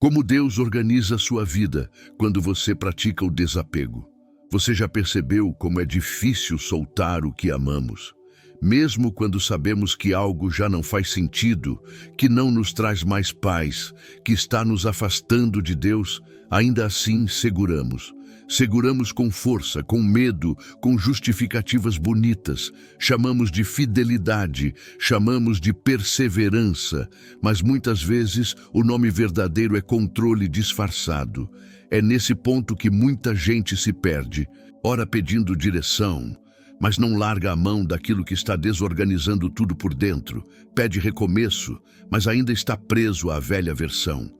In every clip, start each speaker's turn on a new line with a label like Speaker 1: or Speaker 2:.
Speaker 1: Como Deus organiza a sua vida quando você pratica o desapego? Você já percebeu como é difícil soltar o que amamos? Mesmo quando sabemos que algo já não faz sentido, que não nos traz mais paz, que está nos afastando de Deus, ainda assim seguramos. Seguramos com força, com medo, com justificativas bonitas. Chamamos de fidelidade, chamamos de perseverança, mas muitas vezes o nome verdadeiro é controle disfarçado. É nesse ponto que muita gente se perde, ora pedindo direção, mas não larga a mão daquilo que está desorganizando tudo por dentro. Pede recomeço, mas ainda está preso à velha versão.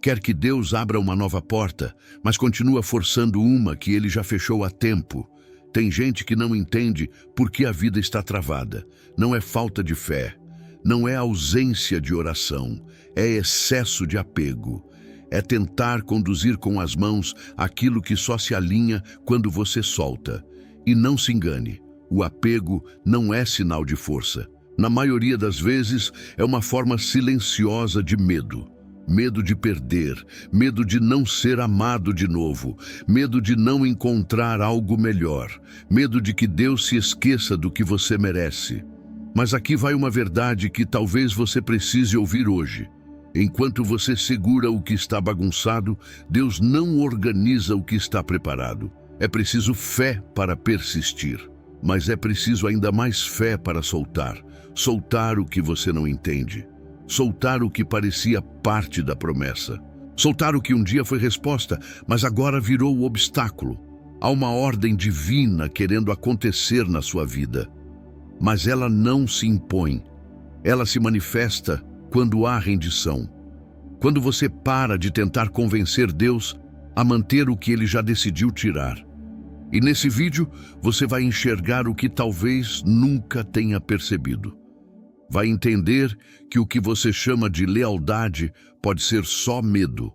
Speaker 1: Quer que Deus abra uma nova porta, mas continua forçando uma que ele já fechou há tempo. Tem gente que não entende por que a vida está travada. Não é falta de fé, não é ausência de oração, é excesso de apego. É tentar conduzir com as mãos aquilo que só se alinha quando você solta. E não se engane, o apego não é sinal de força. Na maioria das vezes, é uma forma silenciosa de medo. Medo de perder, medo de não ser amado de novo, medo de não encontrar algo melhor, medo de que Deus se esqueça do que você merece. Mas aqui vai uma verdade que talvez você precise ouvir hoje. Enquanto você segura o que está bagunçado, Deus não organiza o que está preparado. É preciso fé para persistir, mas é preciso ainda mais fé para soltar. Soltar o que você não entende. Soltar o que parecia parte da promessa. Soltar o que um dia foi resposta, mas agora virou o obstáculo. Há uma ordem divina querendo acontecer na sua vida. Mas ela não se impõe. Ela se manifesta quando há rendição. Quando você para de tentar convencer Deus a manter o que Ele já decidiu tirar. E nesse vídeo, você vai enxergar o que talvez nunca tenha percebido. Vai entender que o que você chama de lealdade pode ser só medo.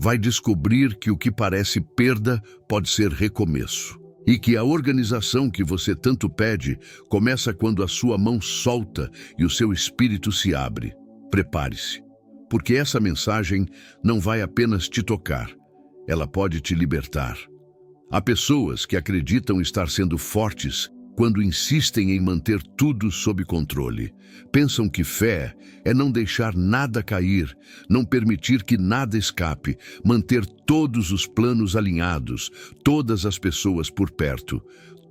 Speaker 1: Vai descobrir que o que parece perda pode ser recomeço. E que a organização que você tanto pede começa quando a sua mão solta e o seu espírito se abre. Prepare-se, porque essa mensagem não vai apenas te tocar, ela pode te libertar. Há pessoas que acreditam estar sendo fortes quando insistem em manter tudo sob controle. Pensam que fé é não deixar nada cair, não permitir que nada escape, manter todos os planos alinhados, todas as pessoas por perto,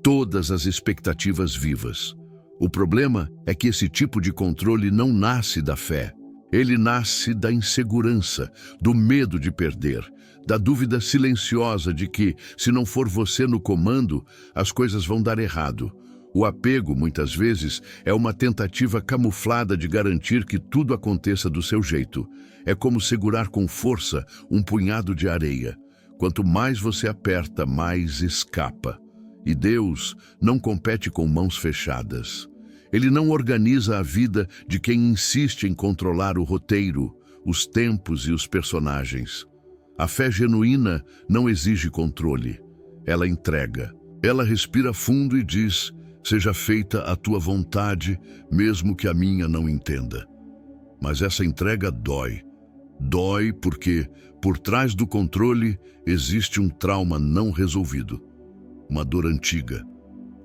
Speaker 1: todas as expectativas vivas. O problema é que esse tipo de controle não nasce da fé. Ele nasce da insegurança, do medo de perder, da dúvida silenciosa de que, se não for você no comando, as coisas vão dar errado. O apego, muitas vezes, é uma tentativa camuflada de garantir que tudo aconteça do seu jeito. É como segurar com força um punhado de areia. Quanto mais você aperta, mais escapa. E Deus não compete com mãos fechadas. Ele não organiza a vida de quem insiste em controlar o roteiro, os tempos e os personagens. A fé genuína não exige controle. Ela entrega. Ela respira fundo e diz: seja feita a tua vontade, mesmo que a minha não entenda. Mas essa entrega dói. Dói porque, por trás do controle, existe um trauma não resolvido. Uma dor antiga.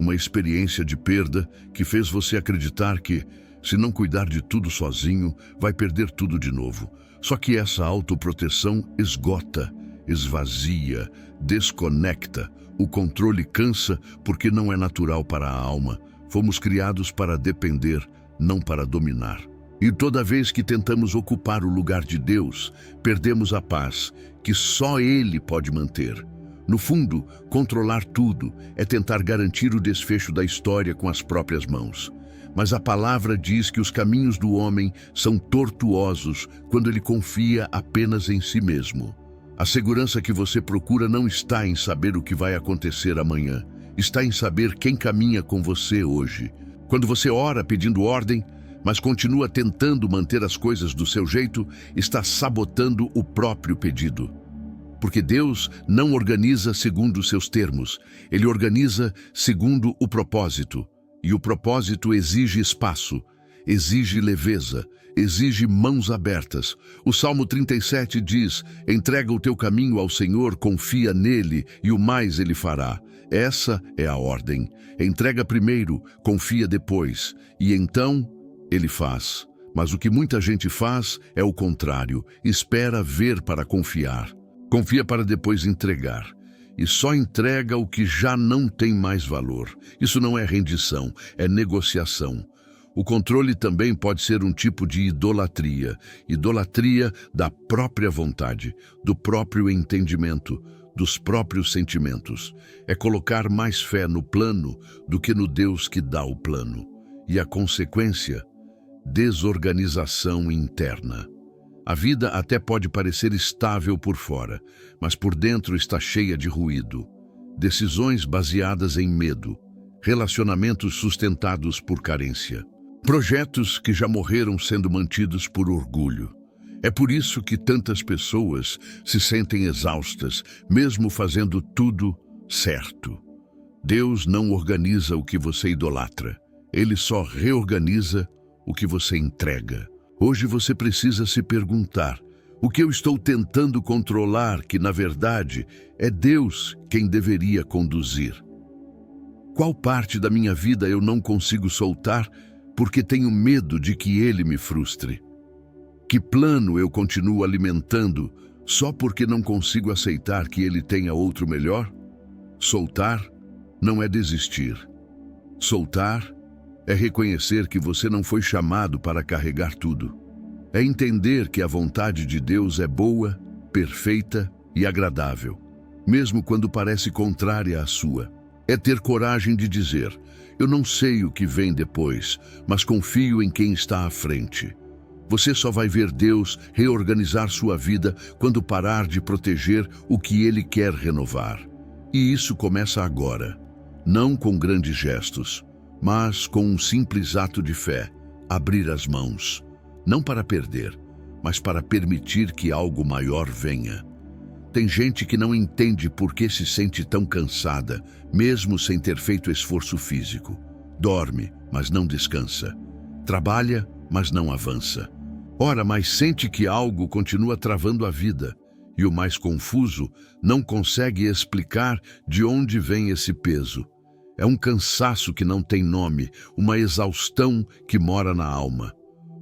Speaker 1: Uma experiência de perda que fez você acreditar que, se não cuidar de tudo sozinho, vai perder tudo de novo. Só que essa autoproteção esgota, esvazia, desconecta. O controle cansa porque não é natural para a alma. Fomos criados para depender, não para dominar. E toda vez que tentamos ocupar o lugar de Deus, perdemos a paz, que só Ele pode manter. No fundo, controlar tudo é tentar garantir o desfecho da história com as próprias mãos. Mas a palavra diz que os caminhos do homem são tortuosos quando ele confia apenas em si mesmo. A segurança que você procura não está em saber o que vai acontecer amanhã. Está em saber quem caminha com você hoje. Quando você ora pedindo ordem, mas continua tentando manter as coisas do seu jeito, está sabotando o próprio pedido. Porque Deus não organiza segundo os seus termos. Ele organiza segundo o propósito. E o propósito exige espaço, exige leveza, exige mãos abertas. O Salmo 37 diz: entrega o teu caminho ao Senhor, confia nele e o mais ele fará. Essa é a ordem. Entrega primeiro, confia depois, e então ele faz. Mas o que muita gente faz é o contrário, espera ver para confiar. Confia para depois entregar. E só entrega o que já não tem mais valor. Isso não é rendição, é negociação. O controle também pode ser um tipo de idolatria. Idolatria da própria vontade, do próprio entendimento, dos próprios sentimentos. É colocar mais fé no plano do que no Deus que dá o plano. E a consequência? Desorganização interna. A vida até pode parecer estável por fora, mas por dentro está cheia de ruído. Decisões baseadas em medo, relacionamentos sustentados por carência, projetos que já morreram sendo mantidos por orgulho. É por isso que tantas pessoas se sentem exaustas, mesmo fazendo tudo certo. Deus não organiza o que você idolatra, Ele só reorganiza o que você entrega. Hoje você precisa se perguntar: o que eu estou tentando controlar, que na verdade é Deus quem deveria conduzir? Qual parte da minha vida eu não consigo soltar porque tenho medo de que Ele me frustre? Que plano eu continuo alimentando só porque não consigo aceitar que Ele tenha outro melhor? Soltar não é desistir. Soltar é reconhecer que você não foi chamado para carregar tudo. É entender que a vontade de Deus é boa, perfeita e agradável, mesmo quando parece contrária à sua. É ter coragem de dizer: eu não sei o que vem depois, mas confio em quem está à frente. Você só vai ver Deus reorganizar sua vida quando parar de proteger o que Ele quer renovar. E isso começa agora, não com grandes gestos, mas com um simples ato de fé: abrir as mãos, não para perder, mas para permitir que algo maior venha. Tem gente que não entende por que se sente tão cansada, mesmo sem ter feito esforço físico. Dorme, mas não descansa. Trabalha, mas não avança. Ora, mas sente que algo continua travando a vida. E o mais confuso, não consegue explicar de onde vem esse peso. É um cansaço que não tem nome, uma exaustão que mora na alma.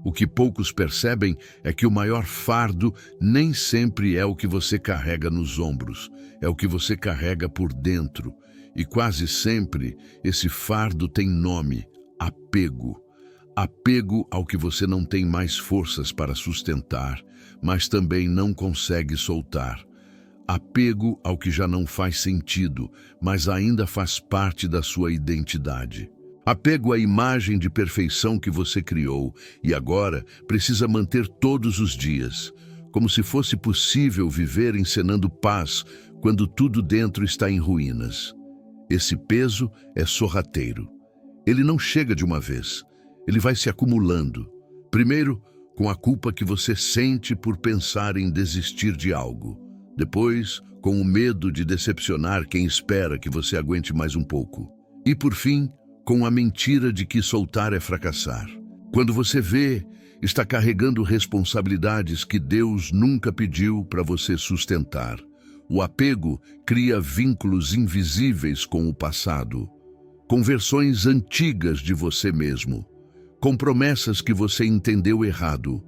Speaker 1: O que poucos percebem é que o maior fardo nem sempre é o que você carrega nos ombros, é o que você carrega por dentro. E quase sempre esse fardo tem nome: apego. Apego ao que você não tem mais forças para sustentar, mas também não consegue soltar. Apego ao que já não faz sentido, mas ainda faz parte da sua identidade. Apego à imagem de perfeição que você criou e agora precisa manter todos os dias, como se fosse possível viver encenando paz quando tudo dentro está em ruínas. Esse peso é sorrateiro. Ele não chega de uma vez, ele vai se acumulando. Primeiro, com a culpa que você sente por pensar em desistir de algo. Depois, com o medo de decepcionar quem espera que você aguente mais um pouco. E por fim, com a mentira de que soltar é fracassar. Quando você vê, está carregando responsabilidades que Deus nunca pediu para você sustentar. O apego cria vínculos invisíveis com o passado, com versões antigas de você mesmo, com promessas que você entendeu errado,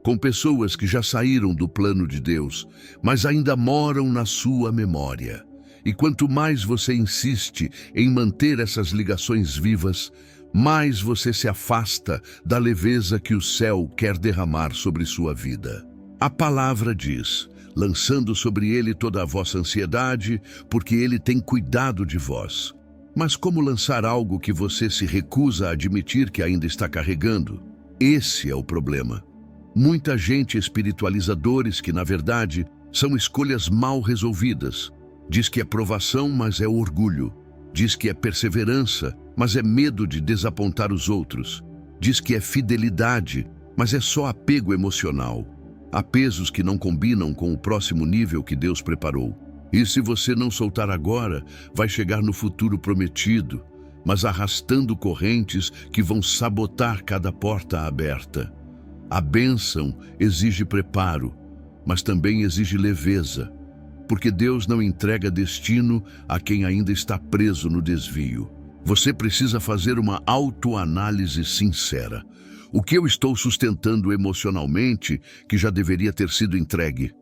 Speaker 1: com pessoas que já saíram do plano de Deus, mas ainda moram na sua memória. E quanto mais você insiste em manter essas ligações vivas, mais você se afasta da leveza que o céu quer derramar sobre sua vida. A palavra diz: lançando sobre ele toda a vossa ansiedade, porque ele tem cuidado de vós. Mas como lançar algo que você se recusa a admitir que ainda está carregando? Esse é o problema. Muita gente espiritualiza dores que, na verdade, são escolhas mal resolvidas. Diz que é provação, mas é orgulho. Diz que é perseverança, mas é medo de desapontar os outros. Diz que é fidelidade, mas é só apego emocional. Há pesos que não combinam com o próximo nível que Deus preparou. E se você não soltar agora, vai chegar no futuro prometido. mas arrastando correntes que vão sabotar cada porta aberta. A bênção exige preparo, mas também exige leveza, porque Deus não entrega destino a quem ainda está preso no desvio. Você precisa fazer uma autoanálise sincera. O que eu estou sustentando emocionalmente que já deveria ter sido entregue?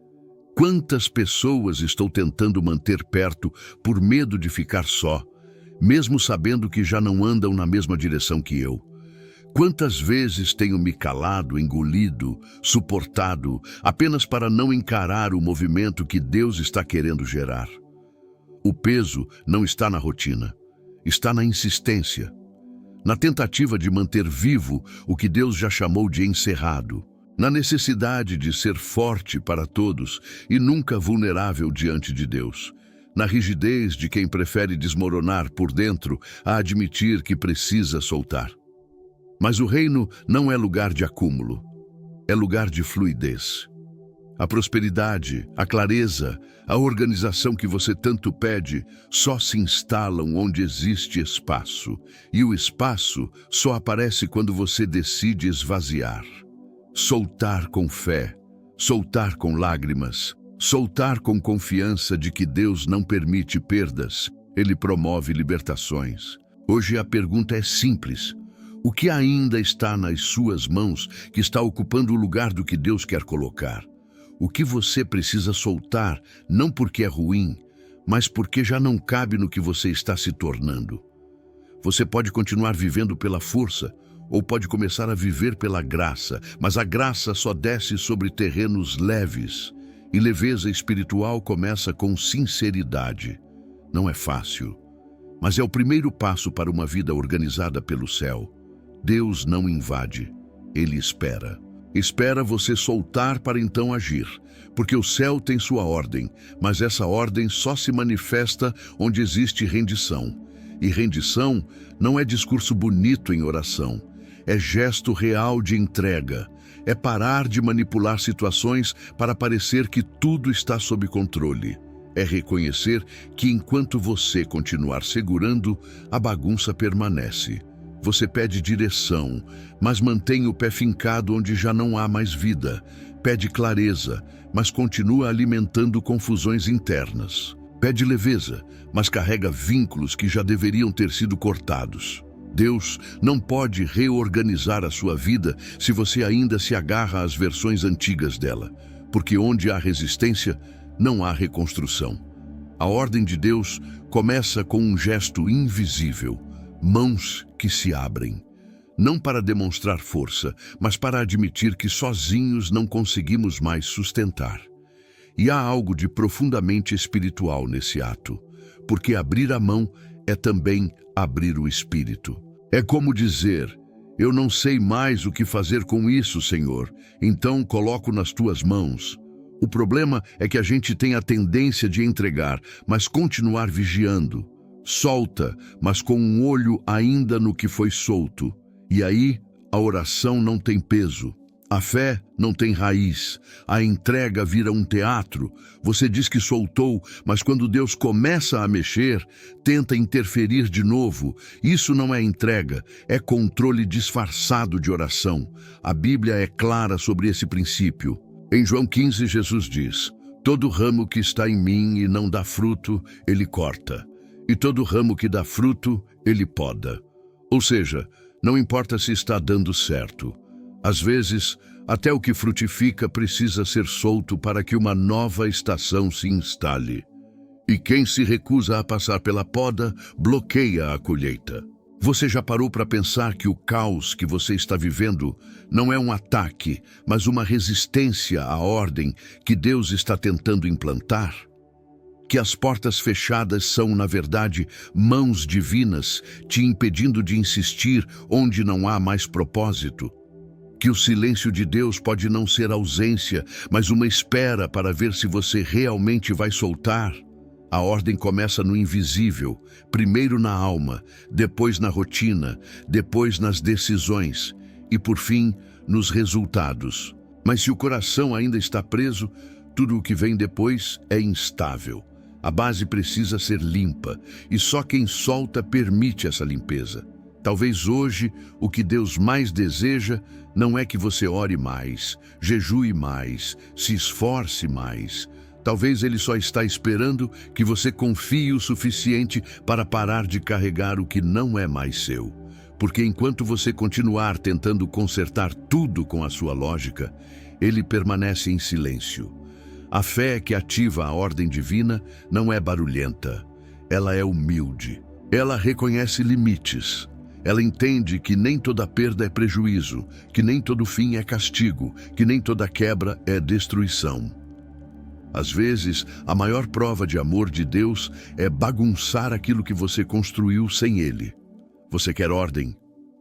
Speaker 1: Quantas pessoas estou tentando manter perto por medo de ficar só, mesmo sabendo que já não andam na mesma direção que eu? Quantas vezes tenho me calado, engolido, suportado, apenas para não encarar o movimento que Deus está querendo gerar? O peso não está na rotina, está na insistência, na tentativa de manter vivo o que Deus já chamou de encerrado, na necessidade de ser forte para todos e nunca vulnerável diante de Deus, na rigidez de quem prefere desmoronar por dentro a admitir que precisa soltar. Mas o reino não é lugar de acúmulo, é lugar de fluidez. A prosperidade, a clareza, a organização que você tanto pede só se instalam onde existe espaço, e o espaço só aparece quando você decide esvaziar. Soltar com fé, soltar com lágrimas, soltar com confiança de que Deus não permite perdas, Ele promove libertações. Hoje a pergunta é simples. O que ainda está nas suas mãos que está ocupando o lugar do que Deus quer colocar? O que você precisa soltar, não porque é ruim, mas porque já não cabe no que você está se tornando? Você pode continuar vivendo pela força, ou pode começar a viver pela graça, mas a graça só desce sobre terrenos leves, e leveza espiritual começa com sinceridade. Não é fácil, mas é o primeiro passo para uma vida organizada pelo céu. Deus não invade, Ele espera. Espera você soltar para então agir, porque o céu tem sua ordem, mas essa ordem só se manifesta onde existe rendição. E rendição não é discurso bonito em oração, é gesto real de entrega, é parar de manipular situações para parecer que tudo está sob controle. É reconhecer que enquanto você continuar segurando, a bagunça permanece. Você pede direção, mas mantém o pé fincado onde já não há mais vida. Pede clareza, mas continua alimentando confusões internas. Pede leveza, mas carrega vínculos que já deveriam ter sido cortados. Deus não pode reorganizar a sua vida se você ainda se agarra às versões antigas dela, porque onde há resistência, não há reconstrução. A ordem de Deus começa com um gesto invisível. Mãos que se abrem, não para demonstrar força, mas para admitir que sozinhos não conseguimos mais sustentar. E há algo de profundamente espiritual nesse ato, porque abrir a mão é também abrir o espírito. É como dizer: eu não sei mais o que fazer com isso, Senhor, então coloco nas tuas mãos. O problema é que a gente tem a tendência de entregar, mas continuar vigiando. Solta, mas com um olho ainda no que foi solto. E aí, a oração não tem peso. A fé não tem raiz. A entrega vira um teatro. Você diz que soltou, mas quando Deus começa a mexer, tenta interferir de novo. Isso não é entrega, é controle disfarçado de oração. A Bíblia é clara sobre esse princípio. Em João 15, Jesus diz: todo ramo que está em mim e não dá fruto, Ele corta. E todo ramo que dá fruto, Ele poda. Ou seja, não importa se está dando certo. Às vezes, até o que frutifica precisa ser solto para que uma nova estação se instale. E quem se recusa a passar pela poda, bloqueia a colheita. Você já parou para pensar que o caos que você está vivendo não é um ataque, mas uma resistência à ordem que Deus está tentando implantar? Que as portas fechadas são, na verdade, mãos divinas te impedindo de insistir onde não há mais propósito? Que o silêncio de Deus pode não ser ausência, mas uma espera para ver se você realmente vai soltar? A ordem começa no invisível, primeiro na alma, depois na rotina, depois nas decisões e, por fim, nos resultados. Mas se o coração ainda está preso, tudo o que vem depois é instável. A base precisa ser limpa, e só quem solta permite essa limpeza. Talvez hoje o que Deus mais deseja não é que você ore mais, jejue mais, se esforce mais. Talvez Ele só está esperando que você confie o suficiente para parar de carregar o que não é mais seu. Porque enquanto você continuar tentando consertar tudo com a sua lógica, Ele permanece em silêncio. A fé que ativa a ordem divina não é barulhenta, ela é humilde. Ela reconhece limites. Ela entende que nem toda perda é prejuízo, que nem todo fim é castigo, que nem toda quebra é destruição. Às vezes, a maior prova de amor de Deus é bagunçar aquilo que você construiu sem Ele. Você quer ordem?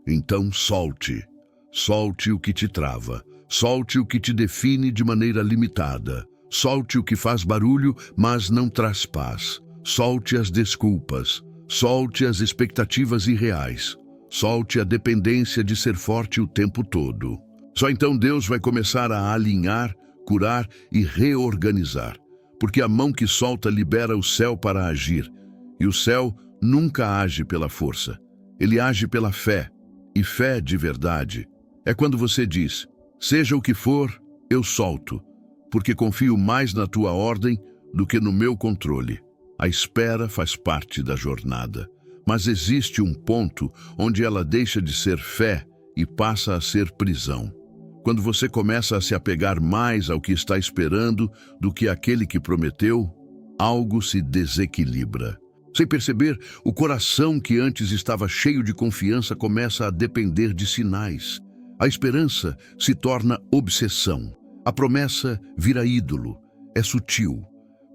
Speaker 1: Então solte. Solte o que te trava. Solte o que te define de maneira limitada. Solte o que faz barulho, mas não traz paz. Solte as desculpas. Solte as expectativas irreais. Solte a dependência de ser forte o tempo todo. Só então Deus vai começar a alinhar, curar e reorganizar. Porque a mão que solta libera o céu para agir. E o céu nunca age pela força. Ele age pela fé. E fé de verdade é quando você diz: seja o que for, eu solto, porque confio mais na tua ordem do que no meu controle. A espera faz parte da jornada, mas existe um ponto onde ela deixa de ser fé e passa a ser prisão. Quando você começa a se apegar mais ao que está esperando do que àquele que prometeu, algo se desequilibra. Sem perceber, o coração que antes estava cheio de confiança começa a depender de sinais. A esperança se torna obsessão. A promessa vira ídolo. É sutil.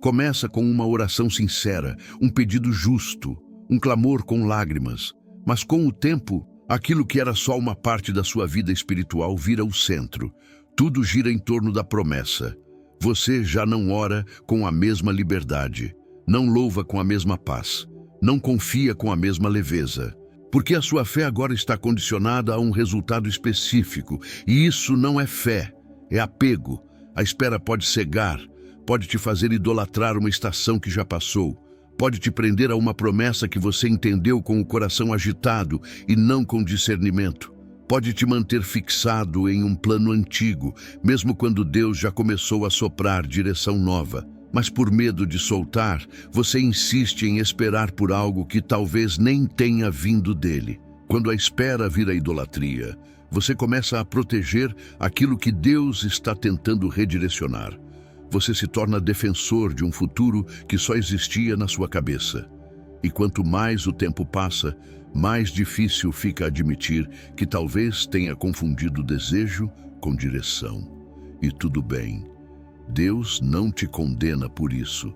Speaker 1: Começa com uma oração sincera, um pedido justo, um clamor com lágrimas. Mas com o tempo, aquilo que era só uma parte da sua vida espiritual vira o centro. Tudo gira em torno da promessa. Você já não ora com a mesma liberdade. Não louva com a mesma paz, não confia com a mesma leveza, porque a sua fé agora está condicionada a um resultado específico, e isso não é fé, é apego. A espera pode cegar, pode te fazer idolatrar uma estação que já passou, pode te prender a uma promessa que você entendeu com o coração agitado e não com discernimento. Pode te manter fixado em um plano antigo, mesmo quando Deus já começou a soprar direção nova. Mas por medo de soltar, você insiste em esperar por algo que talvez nem tenha vindo dele. Quando a espera vira idolatria, você começa a proteger aquilo que Deus está tentando redirecionar. Você se torna defensor de um futuro que só existia na sua cabeça. E quanto mais o tempo passa, mais difícil fica admitir que talvez tenha confundido desejo com direção. E tudo bem. Deus não te condena por isso,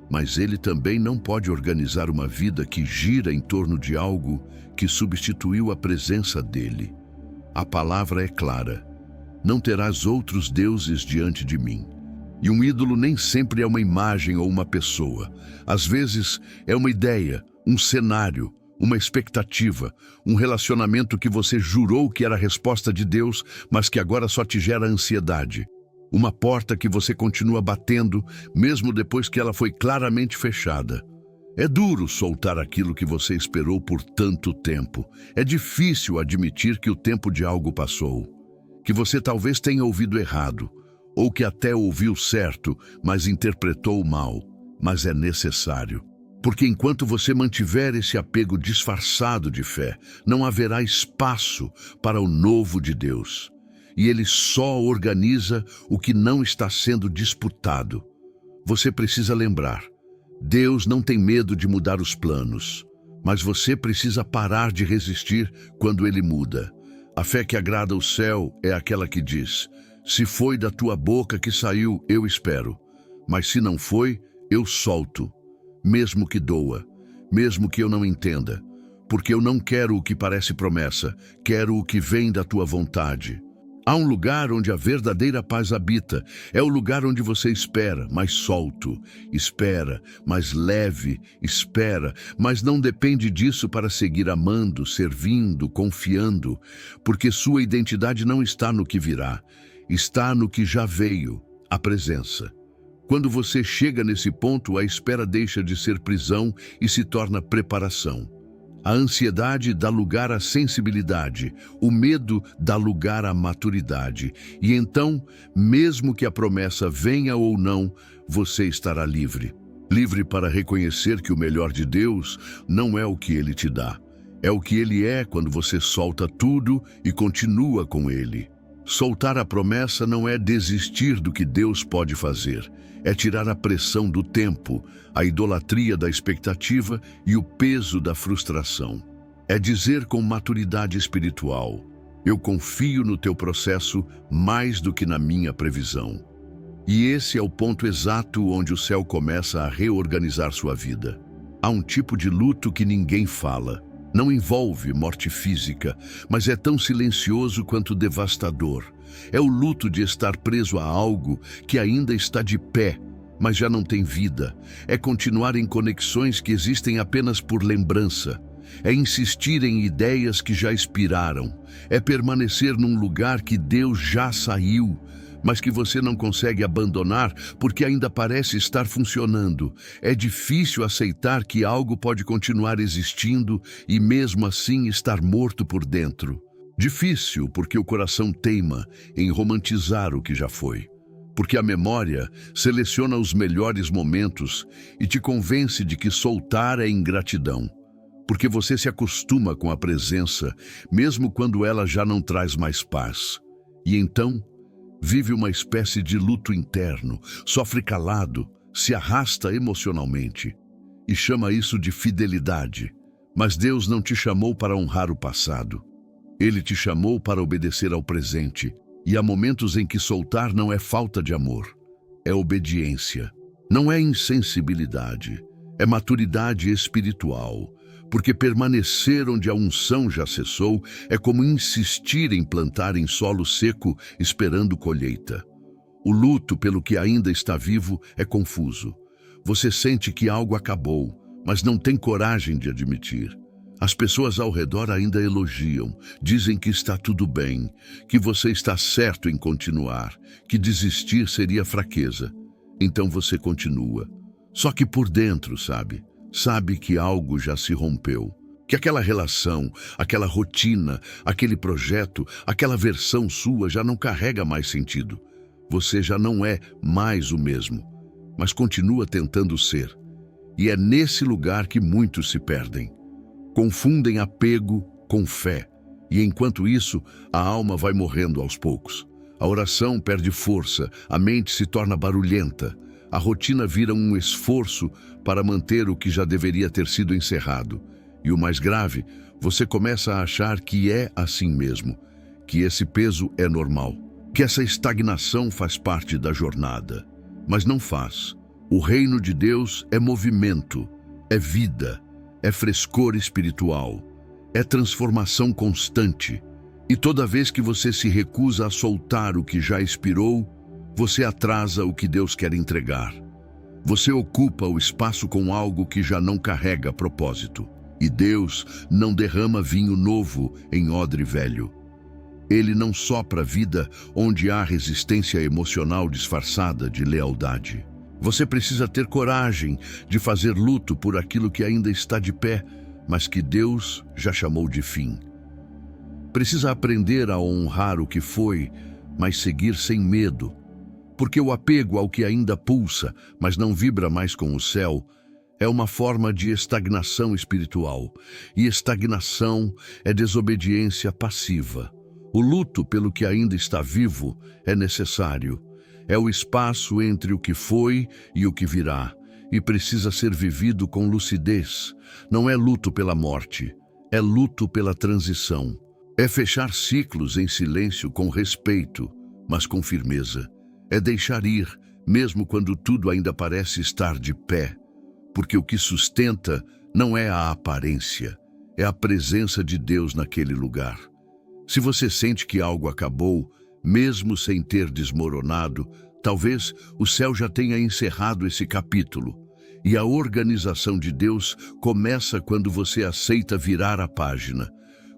Speaker 1: mas Ele também não pode organizar uma vida que gira em torno de algo que substituiu a presença dEle. A palavra é clara: não terás outros deuses diante de mim. E um ídolo nem sempre é uma imagem ou uma pessoa. Às vezes é uma ideia, um cenário, uma expectativa, um relacionamento que você jurou que era a resposta de Deus, mas que agora só te gera ansiedade. Uma porta que você continua batendo, mesmo depois que ela foi claramente fechada. É duro soltar aquilo que você esperou por tanto tempo. É difícil admitir que o tempo de algo passou, que você talvez tenha ouvido errado, ou que até ouviu certo, mas interpretou mal. Mas é necessário. Porque enquanto você mantiver esse apego disfarçado de fé, não haverá espaço para o novo de Deus. E Ele só organiza o que não está sendo disputado. Você precisa lembrar, Deus não tem medo de mudar os planos, mas você precisa parar de resistir quando Ele muda. A fé que agrada o céu é aquela que diz: se foi da tua boca que saiu, eu espero, mas se não foi, eu solto, mesmo que doa, mesmo que eu não entenda, porque eu não quero o que parece promessa, quero o que vem da tua vontade. Há um lugar onde a verdadeira paz habita. É o lugar onde você espera, mas solto. Espera, mas leve. Espera, mas não depende disso para seguir amando, servindo, confiando. Porque sua identidade não está no que virá. Está no que já veio, a presença. Quando você chega nesse ponto, a espera deixa de ser prisão e se torna preparação. A ansiedade dá lugar à sensibilidade, o medo dá lugar à maturidade. E então, mesmo que a promessa venha ou não, você estará livre. Livre para reconhecer que o melhor de Deus não é o que Ele te dá. É o que Ele é quando você solta tudo e continua com Ele. Soltar a promessa não é desistir do que Deus pode fazer. É tirar a pressão do tempo, a idolatria da expectativa e o peso da frustração. É dizer com maturidade espiritual: eu confio no teu processo mais do que na minha previsão. E esse é o ponto exato onde o céu começa a reorganizar sua vida. Há um tipo de luto que ninguém fala. Não envolve morte física, mas é tão silencioso quanto devastador. É o luto de estar preso a algo que ainda está de pé, mas já não tem vida. É continuar em conexões que existem apenas por lembrança. É insistir em ideias que já expiraram. É permanecer num lugar que Deus já saiu, mas que você não consegue abandonar porque ainda parece estar funcionando. É difícil aceitar que algo pode continuar existindo e mesmo assim estar morto por dentro. Difícil porque o coração teima em romantizar o que já foi. Porque a memória seleciona os melhores momentos e te convence de que soltar é ingratidão. Porque você se acostuma com a presença, mesmo quando ela já não traz mais paz. E então, vive uma espécie de luto interno, sofre calado, se arrasta emocionalmente e chama isso de fidelidade. Mas Deus não te chamou para honrar o passado. Ele te chamou para obedecer ao presente. E há momentos em que soltar não é falta de amor, é obediência. Não é insensibilidade, é maturidade espiritual. Porque permanecer onde a unção já cessou é como insistir em plantar em solo seco esperando colheita. O luto pelo que ainda está vivo é confuso. Você sente que algo acabou, mas não tem coragem de admitir. As pessoas ao redor ainda elogiam, dizem que está tudo bem, que você está certo em continuar, que desistir seria fraqueza. Então você continua. Só que por dentro, sabe que algo já se rompeu. Que aquela relação, aquela rotina, aquele projeto, aquela versão sua já não carrega mais sentido. Você já não é mais o mesmo, mas continua tentando ser. E é nesse lugar que muitos se perdem. Confundem apego com fé. E enquanto isso, a alma vai morrendo aos poucos. A oração perde força, a mente se torna barulhenta. A rotina vira um esforço para manter o que já deveria ter sido encerrado. E o mais grave, você começa a achar que é assim mesmo, que esse peso é normal, que essa estagnação faz parte da jornada. Mas não faz. O reino de Deus é movimento, é vida, é frescor espiritual, é transformação constante. E toda vez que você se recusa a soltar o que já expirou, você atrasa o que Deus quer entregar. Você ocupa o espaço com algo que já não carrega propósito. E Deus não derrama vinho novo em odre velho. Ele não sopra vida onde há resistência emocional disfarçada de lealdade. Você precisa ter coragem de fazer luto por aquilo que ainda está de pé, mas que Deus já chamou de fim. Precisa aprender a honrar o que foi, mas seguir sem medo. Porque o apego ao que ainda pulsa, mas não vibra mais com o céu, é uma forma de estagnação espiritual. E estagnação é desobediência passiva. O luto pelo que ainda está vivo é necessário. É o espaço entre o que foi e o que virá, e precisa ser vivido com lucidez. Não é luto pela morte, é luto pela transição. É fechar ciclos em silêncio com respeito, mas com firmeza. É deixar ir, mesmo quando tudo ainda parece estar de pé. Porque o que sustenta não é a aparência, é a presença de Deus naquele lugar. Se você sente que algo acabou, mesmo sem ter desmoronado, talvez o céu já tenha encerrado esse capítulo. E a organização de Deus começa quando você aceita virar a página.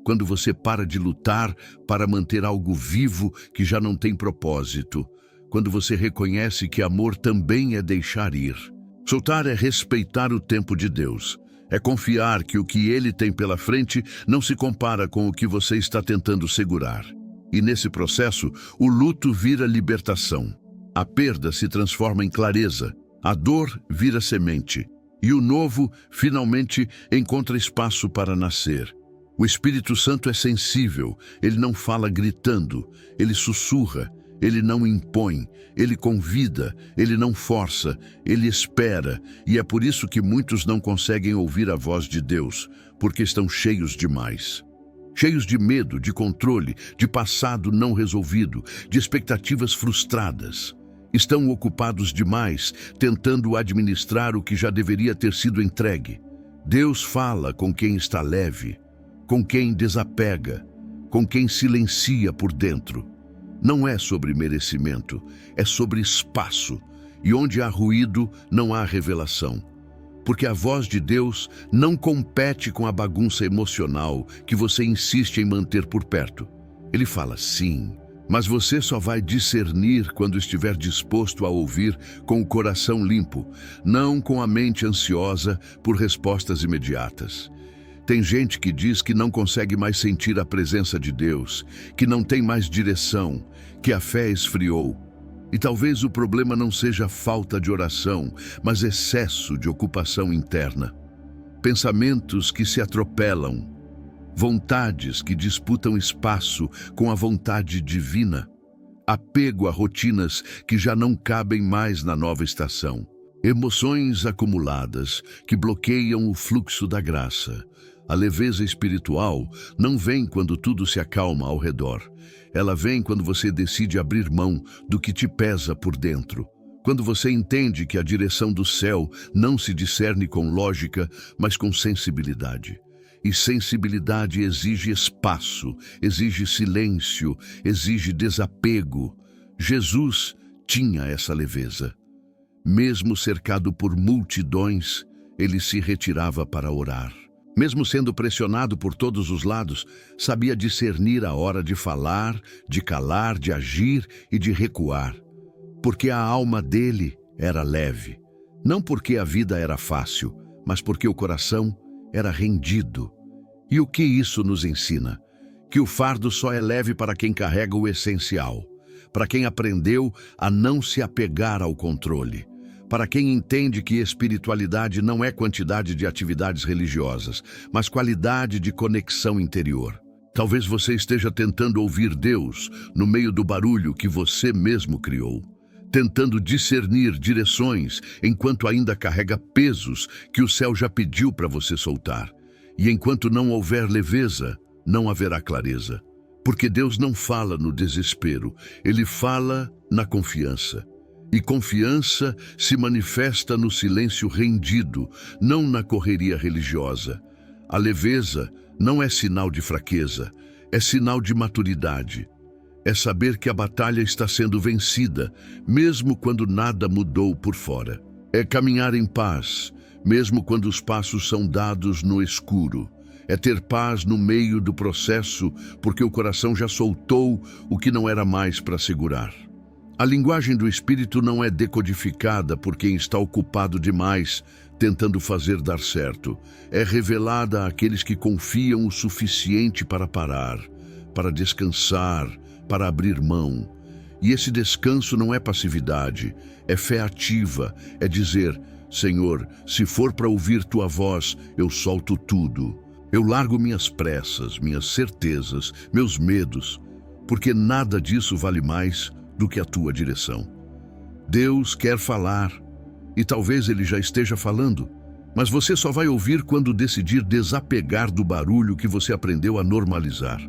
Speaker 1: Quando você para de lutar para manter algo vivo que já não tem propósito. quando você reconhece que amor também é deixar ir. Soltar é respeitar o tempo de Deus. É confiar que o que Ele tem pela frente não se compara com o que você está tentando segurar. E nesse processo, o luto vira libertação. A perda se transforma em clareza. A dor vira semente. E o novo, finalmente, encontra espaço para nascer. O Espírito Santo é sensível. Ele não fala gritando. Ele sussurra. Ele não impõe. Ele convida. Ele não força. Ele espera. E é por isso que muitos não conseguem ouvir a voz de Deus, porque estão cheios demais. Cheios de medo, de controle, de passado não resolvido, de expectativas frustradas. Estão ocupados demais, tentando administrar o que já deveria ter sido entregue. Deus fala com quem está leve, com quem desapega, com quem silencia por dentro. Não é sobre merecimento, é sobre espaço. E onde há ruído, não há revelação. Porque a voz de Deus não compete com a bagunça emocional que você insiste em manter por perto. Ele fala sim, mas você só vai discernir quando estiver disposto a ouvir com o coração limpo, não com a mente ansiosa por respostas imediatas. Tem gente que diz que não consegue mais sentir a presença de Deus, que não tem mais direção, que a fé esfriou. E talvez o problema não seja falta de oração, mas excesso de ocupação interna. Pensamentos que se atropelam, vontades que disputam espaço com a vontade divina, apego a rotinas que já não cabem mais na nova estação, emoções acumuladas que bloqueiam o fluxo da graça. A leveza espiritual não vem quando tudo se acalma ao redor. Ela vem quando você decide abrir mão do que te pesa por dentro. Quando você entende que a direção do céu não se discerne com lógica, mas com sensibilidade. E sensibilidade exige espaço, exige silêncio, exige desapego. Jesus tinha essa leveza. Mesmo cercado por multidões, ele se retirava para orar. Mesmo sendo pressionado por todos os lados, sabia discernir a hora de falar, de calar, de agir e de recuar. Porque a alma dele era leve. Não porque a vida era fácil, mas porque o coração era rendido. E o que isso nos ensina? Que o fardo só é leve para quem carrega o essencial, para quem aprendeu a não se apegar ao controle. Para quem entende que espiritualidade não é quantidade de atividades religiosas, mas qualidade de conexão interior. Talvez você esteja tentando ouvir Deus no meio do barulho que você mesmo criou, tentando discernir direções enquanto ainda carrega pesos que o céu já pediu para você soltar. E enquanto não houver leveza, não haverá clareza. Porque Deus não fala no desespero, Ele fala na confiança. E confiança se manifesta no silêncio rendido, não na correria religiosa. A leveza não é sinal de fraqueza, é sinal de maturidade. É saber que a batalha está sendo vencida, mesmo quando nada mudou por fora. É caminhar em paz, mesmo quando os passos são dados no escuro. É ter paz no meio do processo, porque o coração já soltou o que não era mais para segurar. A linguagem do Espírito não é decodificada por quem está ocupado demais, tentando fazer dar certo. É revelada àqueles que confiam o suficiente para parar, para descansar, para abrir mão. E esse descanso não é passividade, é fé ativa, é dizer: Senhor, se for para ouvir Tua voz, eu solto tudo. Eu largo minhas pressas, minhas certezas, meus medos, porque nada disso vale mais do que a tua direção. Deus quer falar, e talvez Ele já esteja falando, mas você só vai ouvir quando decidir desapegar do barulho que você aprendeu a normalizar.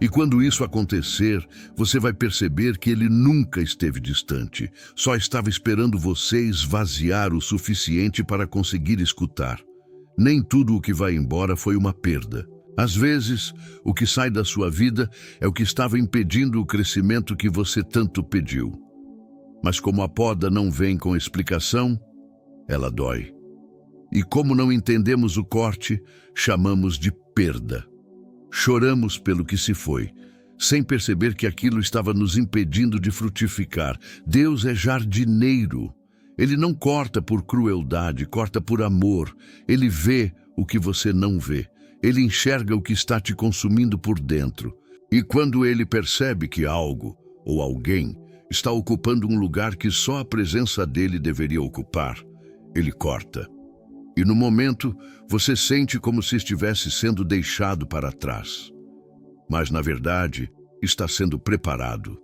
Speaker 1: E quando isso acontecer, você vai perceber que Ele nunca esteve distante, só estava esperando você esvaziar o suficiente para conseguir escutar. Nem tudo o que vai embora foi uma perda. Às vezes, o que sai da sua vida é o que estava impedindo o crescimento que você tanto pediu. Mas como a poda não vem com explicação, ela dói. E como não entendemos o corte, chamamos de perda. Choramos pelo que se foi, sem perceber que aquilo estava nos impedindo de frutificar. Deus é jardineiro. Ele não corta por crueldade, corta por amor. Ele vê o que você não vê. Ele enxerga o que está te consumindo por dentro. E quando ele percebe que algo ou alguém está ocupando um lugar que só a presença dele deveria ocupar, ele corta. E no momento, você sente como se estivesse sendo deixado para trás. Mas, na verdade, está sendo preparado.